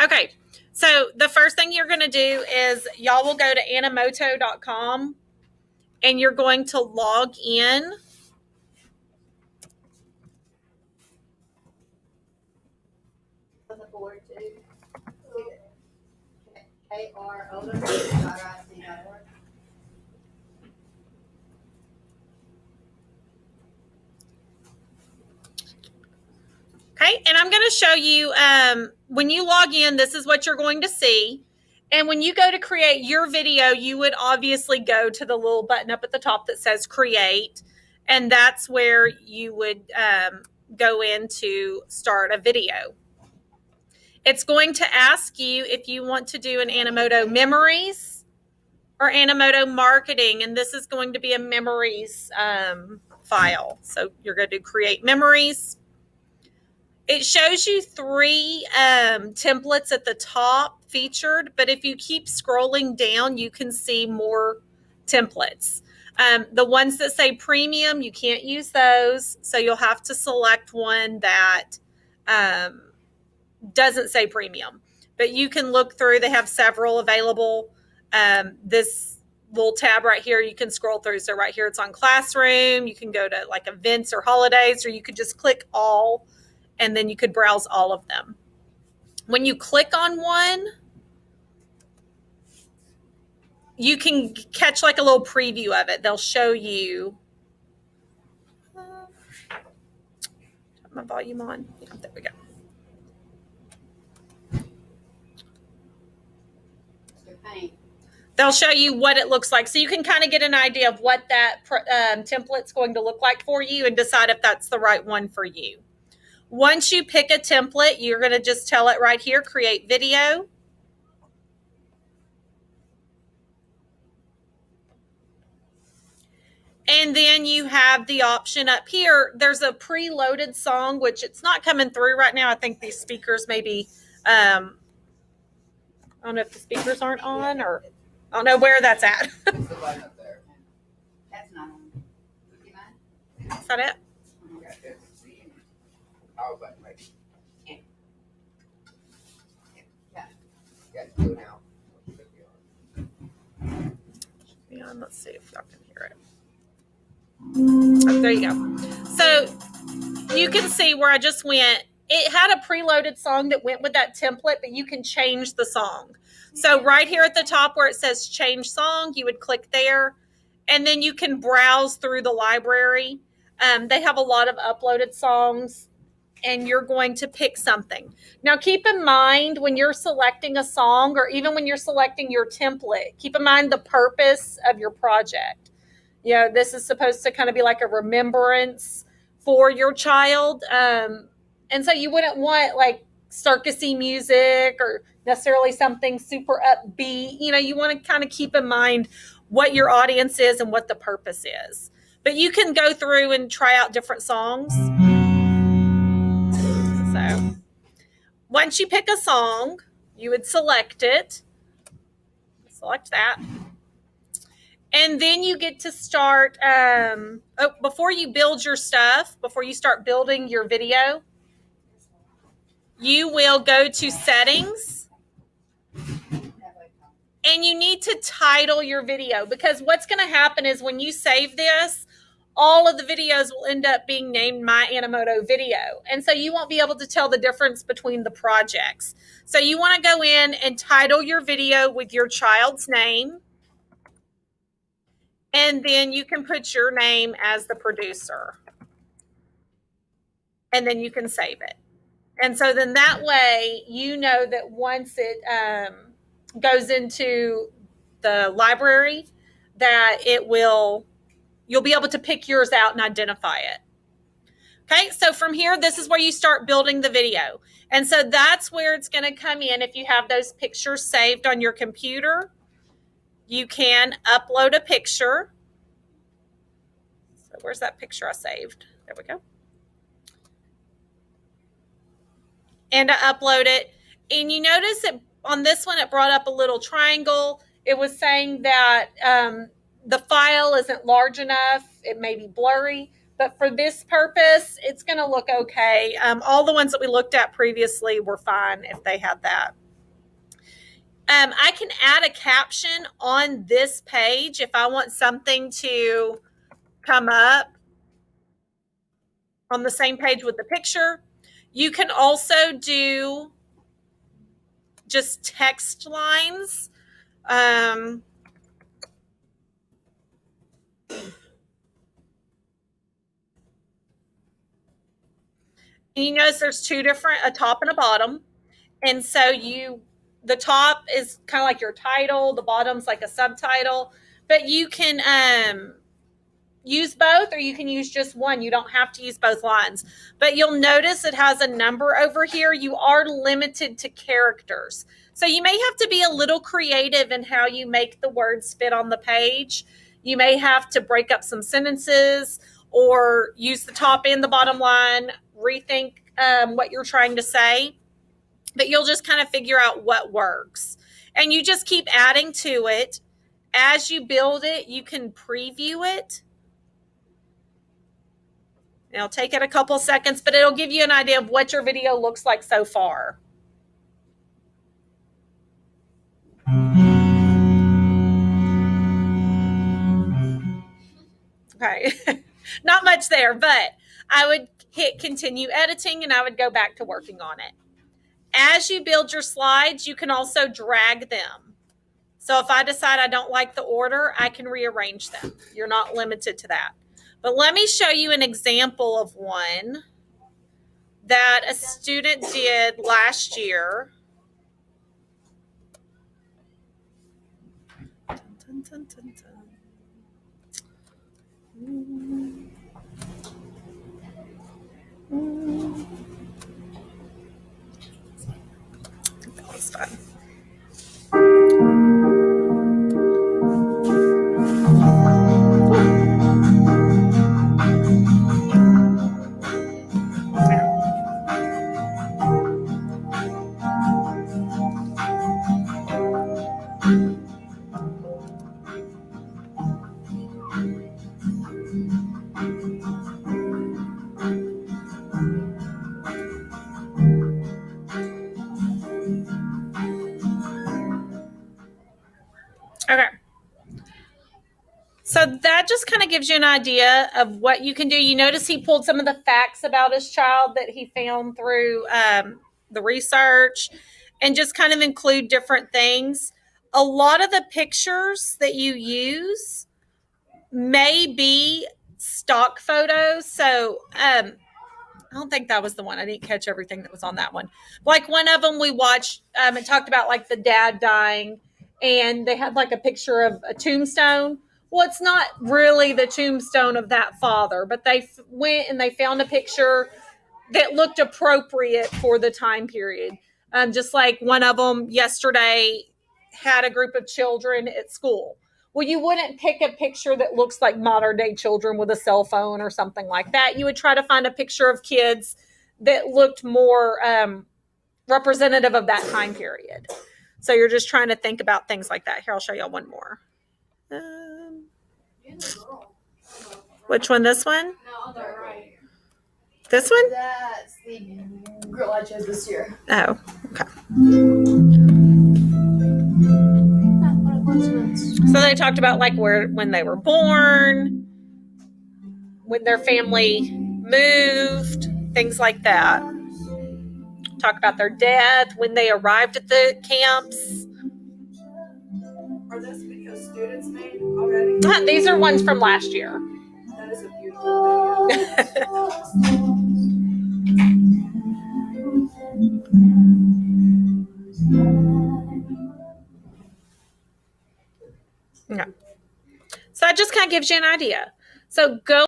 Okay, so the first thing you're going to do is y'all will go to animoto.com and you're going to log in. On the board too. KRO.org. Okay, and I'm going to show you when you log in, this is what you're going to see. And when you go to create your video, you would obviously go to the little button up at the top that says create. And that's where you would go in to start a video. It's going to ask you if you want to do an Animoto memories or Animoto marketing. And this is going to be a memories file. So you're going to create memories. It shows you 3 templates at the top featured, but if you keep scrolling down, you can see more templates. The ones that say premium, you can't use those, so you'll have to select one that doesn't say premium. But you can look through. They have several available. This little tab right here, you can scroll through. So right here, it's on Classroom. You can go to like events or holidays, or you could just click all, and then you could browse all of them. When you click on one, you can catch like a little preview of it. They'll show you. Turn my volume on. Yeah, there we go. They'll show you what it looks like. So you can kind of get an idea of what that template's going to look like for you and decide if that's the right one for you. Once you pick a template, you're going to just tell it right here, create video. And then you have the option up here. There's a preloaded song, which it's not coming through right now. I think these speakers maybe, I don't know if the speakers aren't on, or I don't know where that's at. It's the button up there. That's not on. Do you mind? Is that it? Power button, right? Yeah, do it now. Let's see if y'all can hear it. Oh, there you go. So you can see where I just went. It had a preloaded song that went with that template, but you can change the song. So right here at the top where it says change song, you would click there, and then you can browse through the library. They have a lot of uploaded songs, and you're going to pick something. Now, keep in mind when you're selecting a song, or even when you're selecting your template, keep in mind the purpose of your project. You know, this is supposed to kind of be like a remembrance for your child. And so you wouldn't want like circusy music or necessarily something super upbeat. You know, you want to kind of keep in mind what your audience is and what the purpose is. But you can go through and try out different songs. So once you pick a song, you would select it. Select that. And then you get to start, before you build your stuff, before you start building your video, you will go to settings. And you need to title your video, because what's going to happen is when you save this, all of the videos will end up being named My Animoto Video. And so you won't be able to tell the difference between the projects. So you want to go in and title your video with your child's name. And then you can put your name as the producer. And then you can save it. And so then that way, you know that once it goes into the library, that it will, you'll be able to pick yours out and identify it. Okay, so from here, this is where you start building the video. And so that's where it's going to come in. If you have those pictures saved on your computer, you can upload a picture. So where's that picture I saved? There we go. And I upload it. And you notice that on this one, it brought up a little triangle. It was saying that the file isn't large enough. It may be blurry. But for this purpose, it's going to look okay. All the ones that we looked at previously were fine if they had that. I can add a caption on this page if I want something to come up on the same page with the picture. You can also do just text lines. And you notice there's two different, a top and a bottom. And so the top is kind of like your title, the bottom's like a subtitle, but you can use both or you can use just one. You don't have to use both lines. But you'll notice it has a number over here. You are limited to characters. So you may have to be a little creative in how you make the words fit on the page. You may have to break up some sentences or use the top and the bottom line, rethink what you're trying to say. But you'll just kind of figure out what works. And you just keep adding to it. As you build it, you can preview it. It'll take it a couple seconds, but it'll give you an idea of what your video looks like so far. Okay, not much there, but I would hit continue editing and I would go back to working on it. As you build your slides, you can also drag them. So if I decide I don't like the order, I can rearrange them. You're not limited to that. But let me show you an example of one that a student did last year. Dun, dun, dun, dun. That was fun. Okay. So that just kind of gives you an idea of what you can do. You notice he pulled some of the facts about his child that he found through the research and just kind of include different things. A lot of the pictures that you use may be stock photos. So I don't think that was the one. I didn't catch everything that was on that one. Like one of them we watched, it talked about like the dad dying and they had like a picture of a tombstone. Well, it's not really the tombstone of that father, but they went and they found a picture that looked appropriate for the time period. Just like one of them yesterday had a group of children at school. Well, you wouldn't pick a picture that looks like modern day children with a cell phone or something like that. You would try to find a picture of kids that looked more representative of that time period. So you're just trying to think about things like that. Here, I'll show y'all one more. Which one? This one? No, on the right. This one? That's the girl I chose this year. Oh, okay. So they talked about like when they were born, when their family moved, things like that. Talk about their death, when they arrived at the camps. Are those videos students made already? These are ones from last year. That is a beautiful video. Okay. So that just kind of gives you an idea. So go